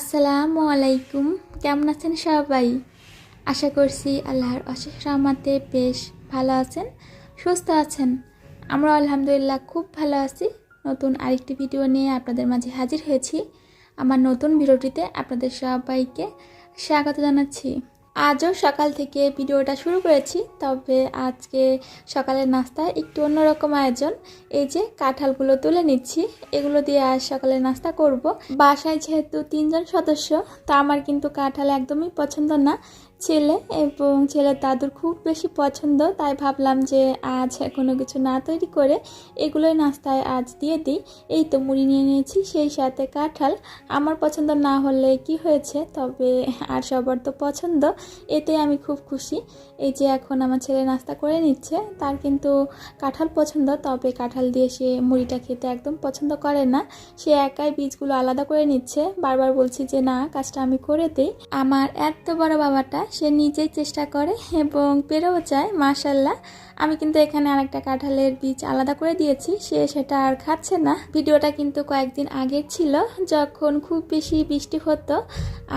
আসসালামু আলাইকুম। কেমন আছেন সবাই? আশা করছি আল্লাহর অশেষ রহমতে বেশ ভালো আছেন, সুস্থ আছেন। আমরা আলহামদুলিল্লাহ খুব ভালো আছি। নতুন আরেকটি ভিডিও নিয়ে আপনাদের মাঝে হাজির হয়েছি। আমার নতুন ভিডিওটিতে আপনাদের সবাইকে স্বাগত জানাচ্ছি। আজও সকাল থেকে ভিডিওটা শুরু করেছি, তবে আজকে সকালের নাস্তায় একটু অন্যরকম আয়োজন। এই যে কাঁঠালগুলো তুলে নিচ্ছি, এগুলো দিয়ে আজ সকালের নাস্তা করব। বাসায় যেহেতু 3জন সদস্য, তা আমার কিন্তু কাঁঠাল একদমই পছন্দ না। ছেলে এবং ছেলের দাদুর খুব বেশি পছন্দ, তাই ভাবলাম যে আজ কোনো কিছু না তৈরি করে এগুলোই নাস্তায় আজ দিয়ে দিই। এই তো মুড়ি নিয়ে নিয়েছি, সেই সাথে কাঁঠাল। আমার পছন্দ না হলে কি হয়েছে, তবে আর সবার তো পছন্দ, এতে আমি খুব খুশি। এই যে এখন আমার ছেলে নাস্তা করে নিচ্ছে, তার কিন্তু কাঁঠাল পছন্দ, তবে কাঁঠাল দিয়ে সে মুড়িটা খেতে একদম পছন্দ করে না। সে একাই বীজগুলো আলাদা করে নিচ্ছে। বারবার বলছি যে না, কাজটা আমি করে দিই। আমার এত বড় বাবাটা সে নিজেই চেষ্টা করে এবং পেরেও যায়, মাশাআল্লাহ। আমি কিন্তু এখানে আরেকটা কাঁঠালের বীজ আলাদা করে দিয়েছি, সে সেটা আর খাচ্ছে না। ভিডিওটা কিন্তু কয়েকদিন আগের ছিল, যখন খুব বেশি বৃষ্টি হতো।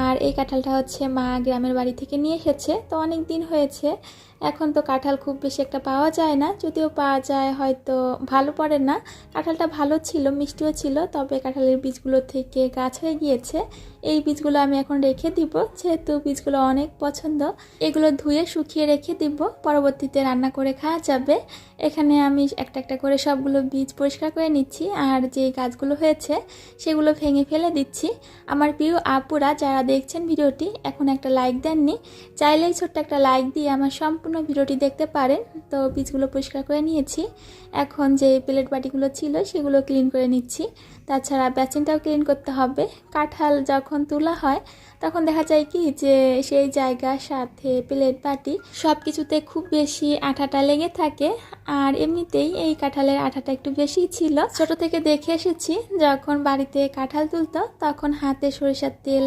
আর এই কাঁঠালটা হচ্ছে মা গ্রামের বাড়ি থেকে নিয়ে এসেছে, তো অনেক দিন হয়েছে। এখন তো কাঁঠাল খুব বেশি একটা পাওয়া যায় না, যদিও পাওয়া যায় হয়তো ভালো পড়ে না। কাঁঠালটা ভালো ছিল, মিষ্টিও ছিল, তবে কাঁঠালের বীজগুলো থেকে গাছ হয়ে গিয়েছে। এই বীজগুলো আমি এখন রেখে দিব, যেহেতু বীজগুলো অনেক পছন্দ। এগুলো ধুয়ে শুকিয়ে রেখে দিব, পরবর্তীতে রান্না করে খাওয়া যাবে। এখানে আমি একটা একটা করে সবগুলো বীজ পরিষ্কার করে নিচ্ছি, আর যে গাছগুলো হয়েছে সেগুলো ভেঙে ফেলে দিচ্ছি। আমার প্রিয় আপুরা যারা দেখছেন ভিডিওটি, এখন একটা লাইক দেননি, চাইলেই ছোট্ট একটা লাইক দিয়ে আমার সম্পূর্ণ ভিডিওটি দেখতে পারেন। তো বীজগুলো পরিষ্কার করে নিয়েছি, এখন যে প্লেট বাটিগুলো ছিল সেগুলো ক্লিন করে নিচ্ছি। তাছাড়া বেসিনটাও ক্লিন করতে হবে। কাঁঠাল যখন তোলা হয় তখন দেখা যায় কি যে সেই জায়গার সাথে প্লেট বাটি সব কিছুতে খুব বেশি আঠাটা লেগে থাকে। আর এমনিতেই এই কাঁঠালের আঠাটা একটু বেশি ছিল। ছোট থেকে দেখে এসেছি, যখন বাড়িতে কাঁঠাল তুলতো তখন হাতে সরিষার তেল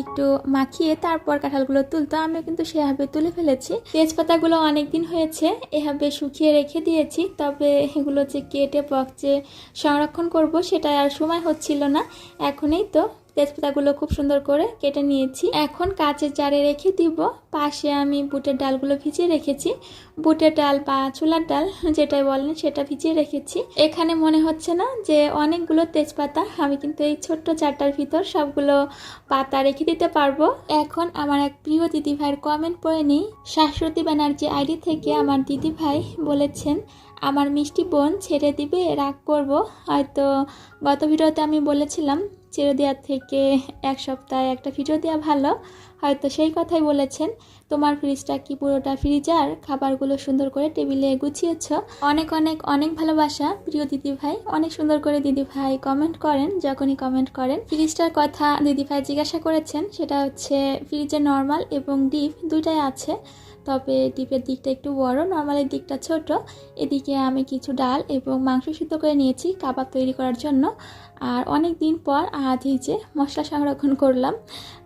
একটু মাখিয়ে তারপর কাঁঠালগুলো তুলতো। আমিও কিন্তু সেভাবে তুলে ফেলেছি। তেজপাতাগুলো অনেকদিন হয়েছে এভাবে শুকিয়ে রেখে দিয়েছি, তবে এগুলো যে কেটে বক্সে সংরক্ষণ করব সেটা আর সময় হচ্ছিল না। এখনই তো তেজপাতাগুলো খুব সুন্দর করে কেটে নিয়েছি, এখন কাঁচের জারে রেখে দিব। পাশে আমি বুটের ডালগুলো ভিজিয়ে রেখেছি, বুটের ডাল বা ছোলার ডাল যেটাই বলেন সেটা ভিজিয়ে রেখেছি। এখানে মনে হচ্ছে না যে অনেকগুলো তেজপাতা, আমি কিন্তু এই ছোট্ট চারটার ভিতর সবগুলো পাতা রেখে দিতে পারবো। এখন আমার এক প্রিয় দিদিভাইয়ের কমেন্ট পড়ে নিই। শাশ্বতী ব্যানার্জি আইডি থেকে আমার দিদিভাই বলেছেন, আমার মিষ্টি বোন ছেড়ে দিবে, রাগ করব। হয়তো গত ভিডিওতে আমি বলেছিলাম ছেড়ে দেওয়ার থেকে এক সপ্তাহে একটা ভিডিও দেওয়া ভালো, হয়তো সেই কথাই বলেছেন। তোমার ফ্রিজটা কি পুরোটা ফ্রিজার? খাবারগুলো সুন্দর করে টেবিলে গুছিয়েছ। অনেক অনেক অনেক ভালোবাসা প্রিয় দিদিভাই। অনেক সুন্দর করে দিদিভাই কমেন্ট করেন, যখনই কমেন্ট করেন। ফ্রিজটার কথা দিদিভাই জিজ্ঞাসা করেছেন, সেটা হচ্ছে ফ্রিজে নর্মাল এবং ডিপ দুইটাই আছে, তবে ডিপের দিকটা একটু বড়, নর্মালের দিকটা ছোট। এদিকে আমি কিছু ডাল এবং মাংস সিদ্ধ করে নিয়েছি কাবাব তৈরি করার জন্য। আর অনেক দিন পর আজ এই যে মশলা সংরক্ষণ করলাম,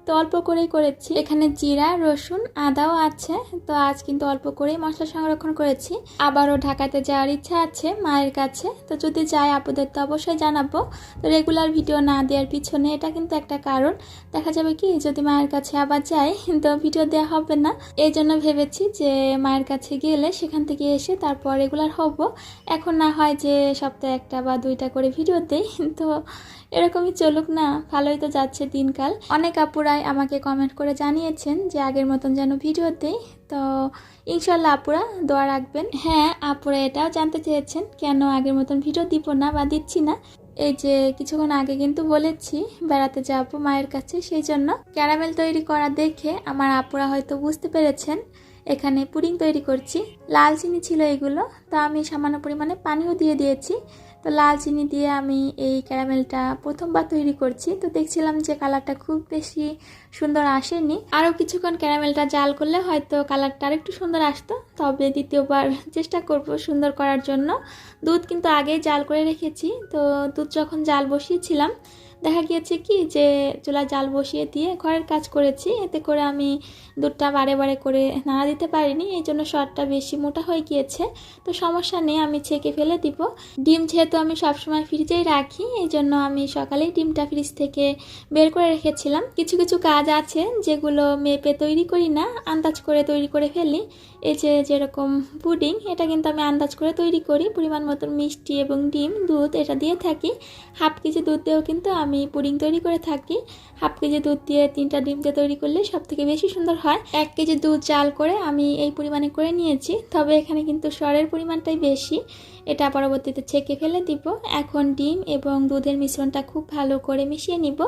তো অল্প করেই করেছি। এখানে জিরা, রসুন, আদাও আছে, তো আজ কিন্তু অল্প করেই মশলা সংরক্ষণ করেছি। আবারও ঢাকাতে যাওয়ার ইচ্ছা আছে মায়ের কাছে, তো যদি যাই আপুদের তো অবশ্যই জানাবো। তো রেগুলার ভিডিও না দেওয়ার পিছনে এটা কিন্তু একটা কারণ। দেখা যাবে কি যদি মায়ের কাছে আবার যাই তো ভিডিও দেওয়া হবে না, এই জন্য ভেবেছি যে মায়ের কাছে গেলে সেখান থেকে এসে তারপর রেগুলার হব। এখন না হয় যে সপ্তাহে একটা বা দুইটা করে ভিডিও দেই, তো এরকমই চলুক না, ভালোই তো যাচ্ছে দিনকাল। অনেক আপুরাই আমাকে কমেন্ট করে জানিয়েছেন যে আগের মতন যেন ভিডিও দেই, তো ইনশাল্লাহ আপুরা দোয়া রাখবেন। হ্যাঁ, আপুরা এটাও জানতে চেয়েছেন কেন আগের মতন ভিডিও দিব না বা দিচ্ছি না। এই যে কিছুক্ষণ আগে কিন্তু বলেছি বেড়াতে যাবো মায়ের কাছে, সেই জন্য ক্যারামেল তৈরি করা দেখে আমার আপুরা হয়তো বুঝতে পেরেছেন এখানে পুডিং তৈরি করছি। লাল চিনি ছিল এগুলো, তো আমি সামান্য পরিমাণে পানিও দিয়ে দিয়েছি। তো লাল চিনি দিয়ে আমি এই ক্যারামেলটা প্রথমবার তৈরি করছি, তো দেখছিলাম যে কালারটা খুব বেশি সুন্দর আসেনি। আরও কিছুক্ষণ ক্যারামেলটা জাল করলে হয়তো কালারটা আর একটু সুন্দর আসতো, তবে দ্বিতীয়বার চেষ্টা করব সুন্দর করার জন্য। দুধ কিন্তু আগেই জাল করে রেখেছি, তো দুধ যখন জাল বসিয়েছিলাম দেখা গিয়েছে কি যে চুলা জাল বসিয়ে দিয়ে ঘরের কাজ করেছি, এতে করে আমি দুধটা বারে বারে করে নাড়া দিতে পারিনি, এই জন্য সরটা বেশি মোটা হয়ে গিয়েছে। তো সমস্যা নেই, আমি ছেঁকে ফেলে দিব। ডিম যেহেতু আমি সবসময় ফ্রিজেই রাখি, এই জন্য আমি সকালেই ডিমটা ফ্রিজ থেকে বের করে রেখেছিলাম। কিছু কিছু কাজ আছে যেগুলো মেপে তৈরি করি না, আন্দাজ করে তৈরি করে ফেলি। এই যে যেরকম পুডিং, এটা কিন্তু আমি আন্দাজ করে তৈরি করি। পরিমাণ মতো মিষ্টি এবং ডিম, দুধ এটা দিয়ে থাকি। হাফ কেজি দুধ দিয়েও কিন্তু আমি পুডিং তৈরি করে থাকি। হাফ কেজি দুধ দিয়ে 3টা ডিম দিয়ে তৈরি করলে সব থেকে বেশি সুন্দর হয়। 1 কেজি দুধ জাল করে আমি এই পরিমাণে করে নিয়েছি, তবে এখানে কিন্তু সরের পরিমাণটাই বেশি। এটা পরবর্তীতে ছেঁকে ফেলে দিব। এখন ডিম এবং দুধের মিশ্রণটা খুব ভালো করে মিশিয়ে নিব,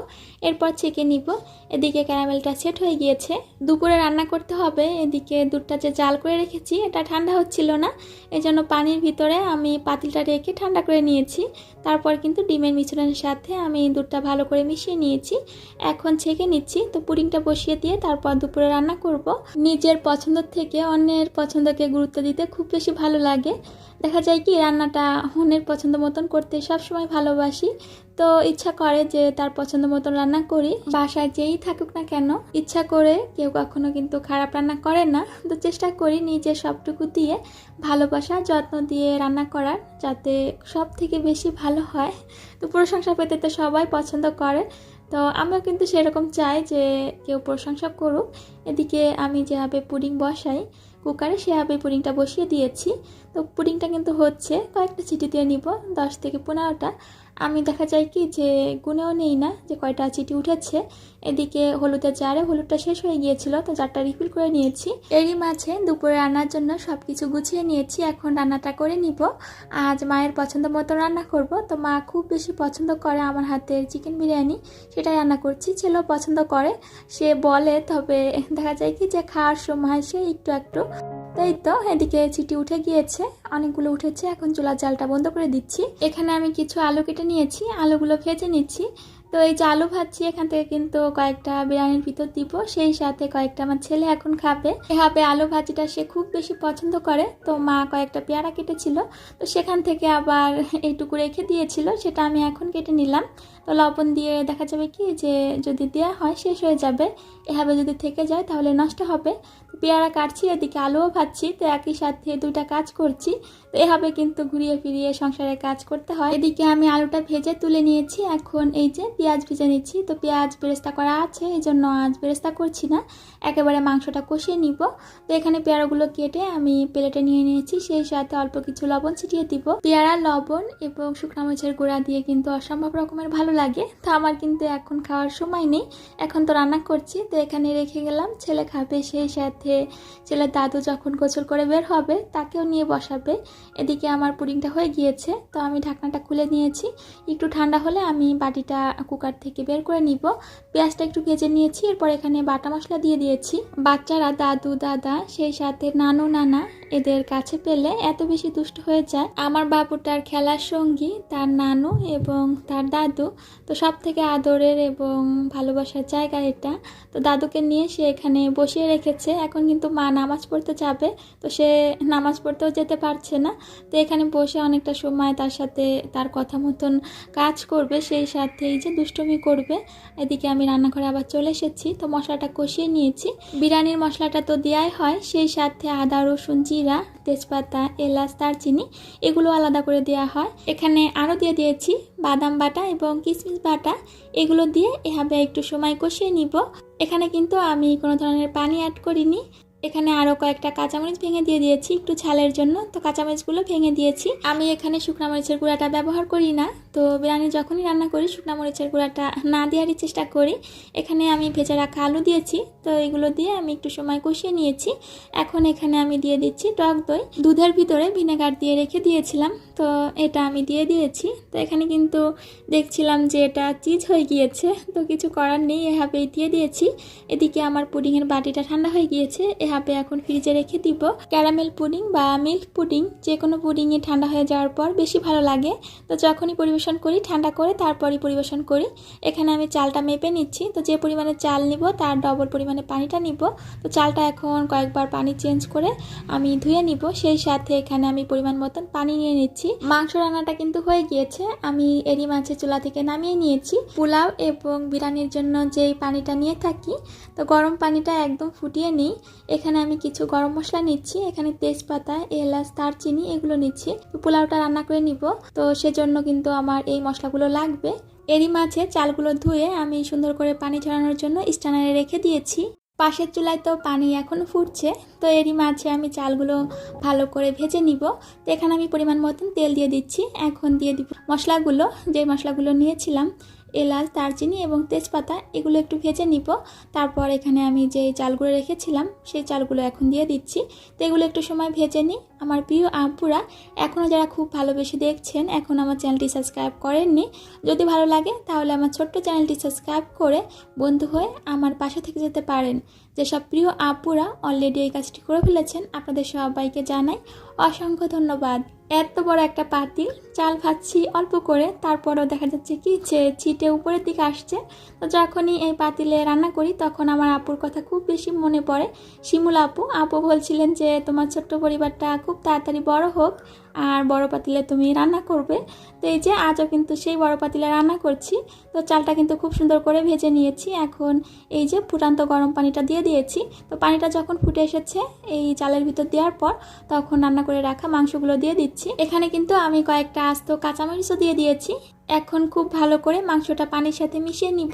এরপর ছেঁকে নিব। এদিকে ক্যারামেলটা সেট হয়ে গিয়েছে। দুপুরে রান্না করতে হবে। এদিকে দুধটা যে জাল করে রেখেছি এটা ঠান্ডা হচ্ছিল না, এজন্য পানির ভিতরে আমি পাতিলটা রেখে ঠান্ডা করে নিয়েছি। তারপর কিন্তু ডিমের মিশ্রণের সাথে আমি দুধটা ভালো করে মিশিয়ে নিয়েছি। এখন ছেঁকে নিচ্ছি। তো পুডিংটা বসিয়ে দিয়ে তারপর দুপুরে রান্না করব। নিজের পছন্দ থেকে অন্যের পছন্দকে গুরুত্ব দিতে খুব বেশি ভালো লাগে। দেখা যায় কি রান্নাটা অন্যের পছন্দ মতন করতে সবসময় ভালোবাসি, তো ইচ্ছা করে যে তার পছন্দ মতন রান্না করি। বাসায় যেই থাকুক না কেন, ইচ্ছা করে কেউ কখনো কিন্তু খারাপ রান্না করে না। তো চেষ্টা করি নিজের সবটুকু দিয়ে ভালোবাসা যত্ন দিয়ে রান্না করার, যাতে সব থেকে বেশি ভালো হয়। তো প্রশংসা পেতে তো সবাই পছন্দ করে, তো আমিও কিন্তু সেরকম চাই যে কেউ প্রশংসা করুক। এদিকে আমি যেভাবে পুডিং বসাই কুকারে, সেভাবে পুডিংটা বসিয়ে দিয়েছি। তো পুডিংটা কিন্তু হচ্ছে, কয়েকটা চিটি দিয়ে নিব, 10 থেকে 15টা। আমি দেখা যায় কি যে গুনেও নেই না যে কয়টা চিটি উঠেছে। এদিকে হলুদের জারে হলুদটা শেষ হয়ে গিয়েছিল, তো জারটা রিফিল করে নিয়েছি। এরই মাঝে দুপুরে রান্নার জন্য সব কিছু গুছিয়ে নিয়েছি। এখন রান্নাটা করে নিব। আজ মায়ের পছন্দ মতো রান্না করব। তো মা খুব বেশি পছন্দ করে আমার হাতের চিকেন বিরিয়ানি, সেটাই রান্না করছি। ছেলেও পছন্দ করে, সে বলে, তবে দেখা যায় কি যে খাওয়ার সময় সে একটু একটু। তাই তো এদিকে চিটি উঠে গিয়েছে, অনেকগুলো উঠেছে। এখন চুলার জালটা বন্ধ করে দিচ্ছি। এখানে আমি কিছু আলু কেটে নিয়েছি, আলুগুলো ভেজে নিচ্ছি। তো এই যে আলু ভাজছি, এখান থেকে কিন্তু কয়েকটা বিরিয়ানির ভিতর দিব, সেই সাথে কয়েকটা আমার ছেলে এখন খাবে। এভাবে আলু ভাজিটা সে খুব বেশি পছন্দ করে। তো মা কয়েকটা পেয়ারা কেটেছিল, তো সেখান থেকে আবার এইটুকু রেখে দিয়েছিল, সেটা আমি এখন কেটে নিলাম। তো লবণ দিয়ে দেখা যাবে কি যে যদি দেওয়া হয় শেষ হয়ে যাবে, এভাবে যদি থেকে যায় তাহলে নষ্ট হবে। পেয়ারা কাটছি, এদিকে আলুও ভাজছি, তো একই সাথে 2টা কাজ করছি। তো এভাবে কিন্তু ঘুরিয়ে ফিরিয়ে সংসারে কাজ করতে হয়। এদিকে আমি আলুটা ভেজে তুলে নিয়েছি। এখন এই যে পেঁয়াজ ভেজে নিচ্ছি। তো পেঁয়াজ বেরেস্তা করা আছে, এই জন্য আজ বেরেস্তা করছি না, একেবারে মাংসটা কষিয়ে নিব। তো এখানে পেয়ারাগুলো কেটে আমি প্লেটে নিয়ে নিয়েছি, সেই সাথে অল্প কিছু লবণ ছিটিয়ে দিব। পেয়ারা, লবণ এবং শুকনো মরিচের গুঁড়া দিয়ে কিন্তু অসম্ভব রকমের ভালো লাগে। তো আমার কিন্তু এখন খাওয়ার সময় নেই, এখন তো রান্না করছি। তো এখানে রেখে গেলাম, ছেলে খাবে, সেই সাথে ছেলের দাদু যখন গোসল করে বের হবে তাকেও নিয়ে বসাবে। এদিকে আমার পুডিংটা হয়ে গিয়েছে, তো আমি ঢাকনাটা খুলে নিয়েছি। একটু ঠান্ডা হলে আমি বাটিটা কুকার থেকে বের করে নিব। পেঁয়াজটা একটু ভেজে নিয়েছি, এরপর এখানে বাটা মশলা দিয়ে দিয়েছি। বাচ্চারা দাদু দাদা সেই সাথে নানু নানা এদের কাছে পেলে এত বেশি দুষ্ট হয়ে যায়। আমার বাবুটার খেলার সঙ্গী তার নানু এবং তার দাদু, তো সব থেকে আদরের এবং ভালোবাসার জায়গা এটা। তো দাদুকে নিয়ে সে এখানে বসিয়ে রেখেছে। এখন কিন্তু মা নামাজ পড়তে যাবে, তো সে নামাজ পড়তেও যেতে পারছে না। তো এখানে বসে অনেকটা সময় তার সাথে তার কথা মতন কাজ করবে, সেই সাথে এই যে দুষ্টুমি করবে। এদিকে আমি রান্নাঘরে আবার চলে এসেছি। তো মশলাটা কষিয়ে নিয়েছি। বিরিয়ানির মশলাটা তো দেওয়াই হয়, সেই সাথে আদা রসুন জিরা তেজপাতা এলাচ দারচিনি এগুলো আলাদা করে দেওয়া হয়। এখানে আরও দিয়ে দিয়েছি বাদাম বাটা এবং কিশমিশ বাটা, এগুলো দিয়ে এভাবে একটু সময় কষিয়ে নিব। এখানে কিন্তু আমি কোনো ধরনের পানি অ্যাড করিনি। এখানে আরও কয়েকটা কাঁচামরিচ ভেঙে দিয়ে দিয়েছি একটু ঝালের জন্য, তো কাঁচামরিচগুলো ভেঙে দিয়েছি। আমি এখানে শুকনো মরিচের গুঁড়াটা ব্যবহার করি না, তো বিরিয়ানি যখনই রান্না করি শুকনো মরিচের গুঁড়াটা না দেওয়ারই চেষ্টা করি। এখানে আমি ভেজে রাখা আলু দিয়েছি, তো এগুলো দিয়ে আমি একটু সময় কষিয়ে নিয়েছি। এখন এখানে আমি দিয়ে দিচ্ছি টক দই। দুধের ভিতরে ভিনেগার দিয়ে রেখে দিয়েছিলাম, তো এটা আমি দিয়ে দিয়েছি। তো এখানে কিন্তু দেখছিলাম যে এটা চিজ হয়ে গিয়েছে, তো কিছু করার নেই, এভাবেই দিয়ে দিয়েছি। এদিকে আমার পুডিংয়ের বাটিটা ঠান্ডা হয়ে গিয়েছে, এভাবে এখন ফ্রিজে রেখে দিব। ক্যারামেল পুডিং বা মিল্ক পুডিং যে কোনো পুডিংই ঠান্ডা হয়ে যাওয়ার পর বেশি ভালো লাগে। তো যখনই পরিবেশন করি ঠান্ডা করে তারপরই পরিবেশন করি। এখানে আমি চালটা মেপে নিচ্ছি। তো যে পরিমাণে চাল নিব তার ডবল পরিমাণে পানিটা নিব। তো চালটা এখন কয়েকবার পানি চেঞ্জ করে আমি ধুয়ে নিব। সেই সাথে এখানে আমি পরিমাণ মতন পানি নিয়ে নিচ্ছি। মাংস রান্নাটা কিন্তু হয়ে গিয়েছে, আমি এরই মাঝে চুলা থেকে নামিয়ে নিয়েছি। পোলাও এবং বিরিয়ানির জন্য যেই পানিটা নিয়ে থাকি, তো গরম পানিটা একদম ফুটিয়ে নিই। এখানে আমি কিছু গরম মশলা নিচ্ছি, এখানে তেজপাতা, এলাচ, দারচিনি এগুলো নিচ্ছি। তো পোলাওটা রান্না করে নিব, তো সেজন্য কিন্তু আমার এই মশলাগুলো লাগবে। এরই মাঝে চালগুলো ধুয়ে আমি সুন্দর করে পানি ঝরানোর জন্য স্ট্যান্ডারে রেখে দিয়েছি। পাশের চুলায় তো পানি এখনও ফুটছে, তো এরই মাঝে আমি চালগুলো ভালো করে ভেজে নিব। তো এখানে আমি পরিমাণ মতন তেল দিয়ে দিচ্ছি। এখন দিয়ে দিব মশলাগুলো, যে মশলাগুলো নিয়েছিলাম, এলাচ, দারচিনি এবং তেজপাতা, এগুলো একটু ভেজে নিব। তারপর এখানে আমি যে চালগুলো রেখেছিলাম সেই চালগুলো এখন দিয়ে দিচ্ছি। তো এগুলো একটু সময় ভেজে নিই। আমার প্রিয় আপুরা এখনও যারা খুব ভালোবেসে দেখছেন, এখন আমার চ্যানেলটি সাবস্ক্রাইব করেননি, যদি ভালো লাগে তাহলে আমার ছোট্ট চ্যানেলটি সাবস্ক্রাইব করে বন্ধু হয়ে আমার পাশে থেকে যেতে পারেন। যেসব প্রিয় আপুরা অলরেডি এই কাজটি করে ফেলেছেন, আপনাদের সবাইকে জানাই অসংখ্য ধন্যবাদ। এত বড় একটা পাতিল চাল ভাজছি অল্প করে, তারপরেও দেখা যাচ্ছে কি যে ছিটে উপরের দিকে আসছে। তো যখনই এই পাতিলে রান্না করি তখন আমার আপুর কথা খুব বেশি মনে পড়ে। শিমুল আপু বলছিলেন যে তোমার ছোট্ট পরিবারটা খুব তাড়াতাড়ি বড় হোক আর বড় পাতিলে তুমি রান্না করবে। তো এই যে আজও কিন্তু সেই বড় পাতিলে রান্না করছি। তো চালটা কিন্তু খুব সুন্দর করে ভেজে নিয়েছি। এখন এই যে ফুটান্ত গরম পানিটা দিয়ে দিয়েছি। তো পানিটা যখন ফুটে এসেছে এই চালের ভিতর দেওয়ার পর তখন রান্না করে রাখা মাংসগুলো দিয়ে দিচ্ছি। এখানে কিন্তু আমি কয়েকটা আস্ত কাঁচামরিচও দিয়ে দিয়েছি। এখন খুব ভালো করে মাংসটা পানির সাথে মিশিয়ে নিব।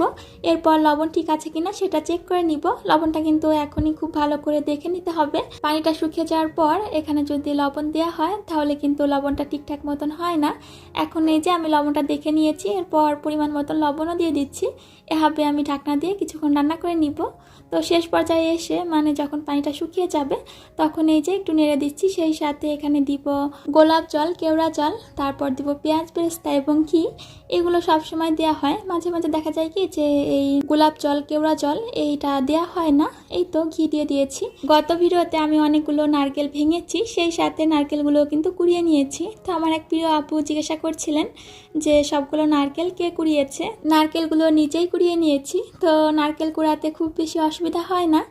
এরপর লবণ ঠিক আছে কিনা সেটা চেক করে নিব। লবণটা কিন্তু এখনই খুব ভালো করে দেখে নিতে হবে। পানিটা শুকিয়ে যাওয়ার পর এখানে যদি লবণ দেওয়া হয় তাহলে কিন্তু লবণটা ঠিকঠাক মতন হয় না। এখন এই যে আমি লবণটা দেখে নিয়েছি, এরপর পরিমাণ মতন লবণও দিয়ে দিচ্ছি। এভাবে আমি ঢাকনা দিয়ে কিছুক্ষণ রান্না করে নিব। তো শেষ পর্যায়ে এসে মানে যখন পানিটা শুকিয়ে যাবে তখন এই যে একটু নেড়ে দিচ্ছি। সেই সাথে এখানে দিব গোলাপ জল, কেওড়া জল, তারপর দিব পেঁয়াজ বেরেস্তা এবং ঘি। এগুলো সব সময় দেওয়া হয়, মাঝে মাঝে দেখা যায় কি যে এই গোলাপ জল, কেওড়া জল এইটা দেওয়া হয় না। এই তো ঘি দিয়ে দিয়েছি। গত ভিডিওতে আমি অনেকগুলো নারকেল ভেঙেছি, সেই সাথে নারকেলগুলো কিন্তু কুড়িয়ে নিয়েছি। তো আমার এক প্রিয় আপু জিজ্ঞাসা করছিলেন যে সবগুলো নারকেল কে কুড়িয়েছে। নারকেলগুলো নিজেই কুড়িয়ে নিয়েছি। তো নারকেল কুড়াতে খুব বেশি অসুবিধা হয় না,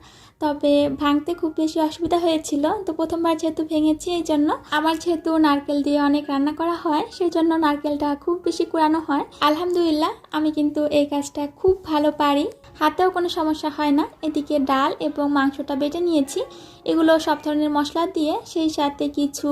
তবে ভাঙতে খুব বেশি অসুবিধা হয়েছিল। তো প্রথমবার যেহেতু ভেঙেছি, এই জন্য আমার যেহেতু নারকেল দিয়ে অনেক রান্না করা হয় সেই জন্য নারকেলটা খুব বেশি কুড়ানো হয়। আলহামদুলিল্লাহ আমি কিন্তু এই কাজটা খুব ভালো পারি, হাতেও কোনো সমস্যা হয় না। এদিকে ডাল এবং মাংসটা বেটে নিয়েছি, এগুলো সব ধরনের মশলা দিয়ে, সেই সাথে কিছু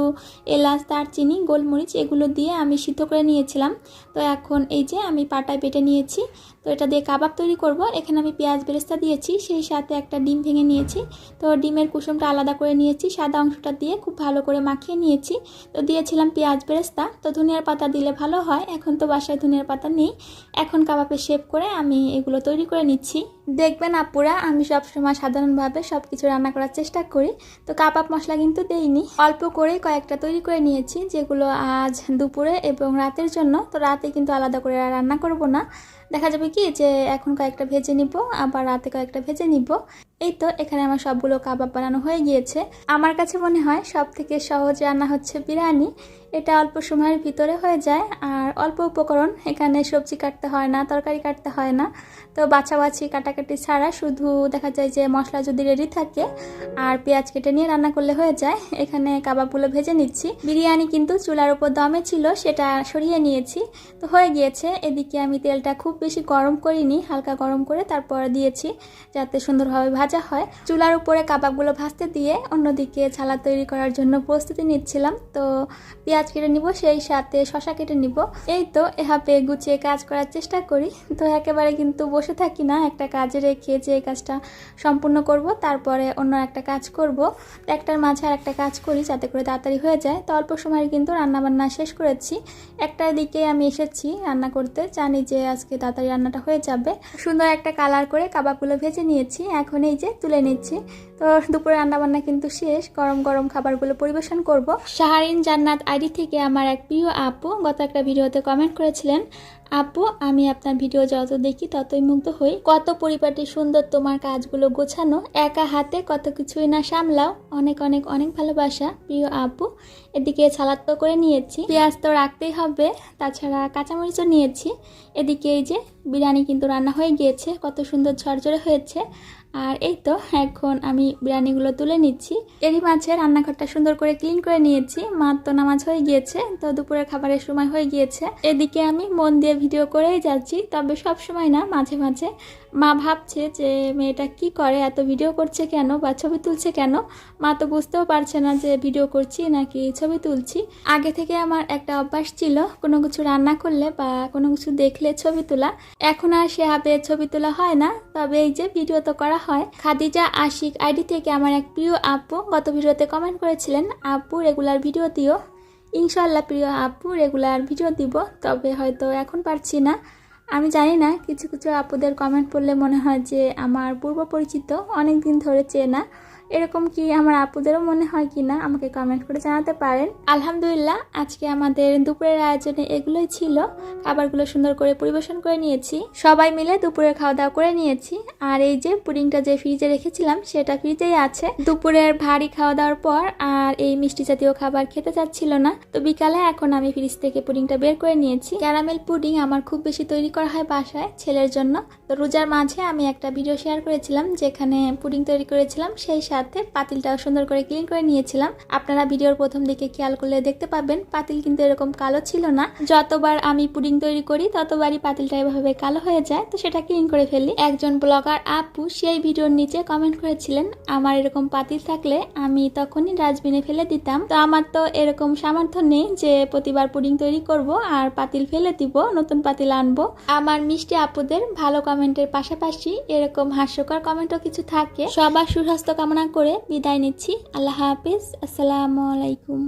এলাচ, দারচিনি, গোলমরিচ এগুলো দিয়ে আমি সিদ্ধ করে নিয়েছিলাম। তো এখন এই যে আমি পাটায় বেটে নিয়েছি। তো এটা দিয়ে কাবাব তৈরি করব। এখানে আমি পেঁয়াজ বেরেস্তা দিয়েছি, সেই সাথে একটা ডিম ভেঙে নিয়েছি। তো ডিমের কুসুমটা আলাদা করে নিয়েছি, সাদা অংশটা দিয়ে খুব ভালো করে মাখিয়ে নিয়েছি। তো দিয়েছিলাম পেঁয়াজ বেরেস্তা। তো ধনিয়ার পাতা দিলে ভালো হয়, এখন তো বাসায় ধনিয়ার পাতা নেই। এখন কাবাবের শেপ করে আমি এগুলো তৈরি করে নিচ্ছি। দেখবেন আপুরা আমি সবসময় সাধারণভাবে সব কিছু রান্না করার চেষ্টা করি। তো কাবাব মশলা কিন্তু দেইনি, অল্প করে কয়েকটা তৈরি করে নিয়েছি, যেগুলো আজ দুপুরে এবং রাতের জন্য। তো রাতে কিন্তু আলাদা করে রান্না করব না, দেখা যাবে কি যে এখন কয়েকটা ভেজে নিব, আবার রাতে কয়েকটা ভেজে নিব। এই তো এখানে আমার সবগুলো কাবাব বানানো হয়ে গিয়েছে। আমার কাছে মনে হয় সব থেকে সহজ রান্না হচ্ছে বিরিয়ানি। এটা অল্প সময়ের ভিতরে হয়ে যায় আর অল্প উপকরণ, এখানে সবজি কাটতে হয় না, তরকারি কাটতে হয় না। তো বাছাবাছি কাটাকাটি ছাড়া শুধু দেখা যায় যে মশলা যদি রেডি থাকে আর পেঁয়াজ কেটে নিয়ে রান্না করলে হয়ে যায়। এখানে কাবাবগুলো ভেজে নিচ্ছি। বিরিয়ানি কিন্তু চুলার উপর দমে ছিল, সেটা সরিয়ে নিয়েছি। তো হয়ে গিয়েছে। এদিকে আমি তেলটা খুব বেশি গরম করিনি, হালকা গরম করে তারপর দিয়েছি যাতে সুন্দরভাবে ভাজা হয়। চুলার উপরে কাবাবগুলো ভাজতে দিয়ে অন্যদিকে ছালা তৈরি করার জন্য প্রস্তুতি নিচ্ছিলাম। তো পেঁয়াজ কেটে নিব, সেই সাথে শসা কেটে নিব। এই তো এভাবে গুছিয়ে কাজ করার চেষ্টা করি। তো একেবারে কিন্তু বসে থাকি না, একটা কাজে রেখে যে এই কাজটা সম্পূর্ণ করব তারপরে অন্য একটা কাজ করব। একটার মাঝে আর একটা কাজ করি যাতে করে তাড়াতাড়ি হয়ে যায়। তো অল্প সময় কিন্তু রান্নাবান্না শেষ করেছি। একটার দিকে আমি এসেছি রান্না করতে, জানি যে আজকে তাড়াতাড়ি রান্নাটা হয়ে যাবে। সুন্দর একটা কালার করে কাবাবগুলো ভেজে নিয়েছি। এখন এই এই যে তুলে নিচ্ছি। তো দুপুরে রান্নাবান্না কিন্তু শেষ, গরম গরম খাবারগুলো পরিবেশন করব। শাহরিন জান্নাত আইডি থেকে আমার এক প্রিয় আপু গত একটা ভিডিওতে কমেন্ট করেছিলেন, আপু আমি আপনার ভিডিও যত দেখি ততই মুগ্ধ হই, কত পরিপাটি সুন্দর তোমার কাজগুলো গোছানো, একা হাতে কত কিছুই না সামলাও, অনেক অনেক অনেক ভালোবাসা প্রিয় আপু। এদিকে সালাদ তো করে নিয়েছি, পেঁয়াজ তো রাখতেই হবে, তাছাড়া কাঁচামরিচও নিয়েছি। এদিকে এই যে বিরিয়ানি কিন্তু রান্না হয়ে গিয়েছে, কত সুন্দর ঝরঝরে হয়েছে। আর এই তো এখন আমি বিরিয়ানিগুলো তুলে নিচ্ছি। এরই মাঝে রান্নাঘরটা সুন্দর করে ক্লিন করে নিয়েছি। মার তো নামাজ হয়ে গিয়েছে, তো দুপুরের খাবারের সময় হয়ে গিয়েছে। এদিকে আমি মন দিয়ে ভিডিও করেই যাচ্ছি, তবে সব সময় না, মাঝে মাঝে মা ভাবছে যে মেয়েটা কি করে, এত ভিডিও করছে কেন বা ছবি তুলছে কেন। মা তো বুঝতেও পারছে না যে ভিডিও করছি নাকি ছবি তুলছি। আগে থেকে আমার একটা অভ্যাস ছিল কোনো কিছু রান্না করলে বা কোনো কিছু দেখলে ছবি তোলা। এখন আর সেভাবে ছবি তোলা হয় না, তবে এই যে ভিডিও তো করা হয়। খাদিজা আশিক আইডি থেকে আমার এক প্রিয় আপু গত ভিডিওতে কমেন্ট করেছিলেন, আপু রেগুলার ভিডিও দিও। ইনশাল্লাহ প্রিয় আপু রেগুলার ভিডিও দিব, তবে হয়তো এখন পারছি না। আমি জানি না, কিছু কিছু আপুদের কমেন্ট পড়লে মনে হয় যে আমার পূর্ব পরিচিত, অনেক দিন ধরে চেনা। এরকম কি আমার আপুদেরও মনে হয় কি না, আমাকে কমেন্ট করে জানাতে পারেন। আলহামদুলিল্লাহ আজকে আমাদের দুপুরের আয়োজনে এগুলোই ছিল। খাবারগুলো সুন্দর করে পরিবেশন করে নিয়েছি, সবাই মিলে দুপুরের খাওয়া দাওয়া করে নিয়েছি। আর এই যে পুডিংটা যে ফ্রিজে রেখেছিলাম সেটা ফ্রিজেই আছে। দুপুরের ভারী খাওয়া দাওয়ার পর আর এই মিষ্টি জাতীয় খাবার খেতে চাচ্ছিল না, তো বিকালে এখন আমি ফ্রিজ থেকে পুডিংটা বের করে নিয়েছি। ক্যারামেল পুডিং আমার খুব বেশি তৈরি করা হয় বাসায় ছেলের জন্য। তো রোজার মাঝে আমি একটা ভিডিও শেয়ার করেছিলাম যেখানে পুডিং তৈরি করেছিলাম, সেই সাথে পাতিলটাও সুন্দর করে ক্লিন করে নিয়েছিলাম। আপনারা ভিডিওর প্রথম দিকে খেয়াল করলে দেখতে পাবেন পাতিল কিন্তু এরকম কালো ছিল না। যতবার আমি পুডিং তৈরি করি ততবারই পাতিলটা এভাবে কালো হয়ে যায়, তো সেটা ক্লিন করে ফেলি। একজন ব্লগার আপু সেই ভিডিওর নিচে কমেন্ট করেছিলেন, আমার এরকম পাতিল থাকলে আমি তখনই ডাস্টবিনে ফেলে দিতাম। তো আমার তো এরকম সামর্থ্য নেই যে প্রতিবার পুডিং তৈরি করব আর পাতিল ফেলে দিব, নতুন পাতিল আনবো। আমার মিষ্টি আপুদের ভালো কমেন্টের পাশাপাশি এরকম হাস্যকর কমেন্টও কিছু থাকে। সবার সুস্বাস্থ্য কামনা করে বিদায় নিচ্ছি। আল্লাহ হাফিজ, আসসালামু আলাইকুম।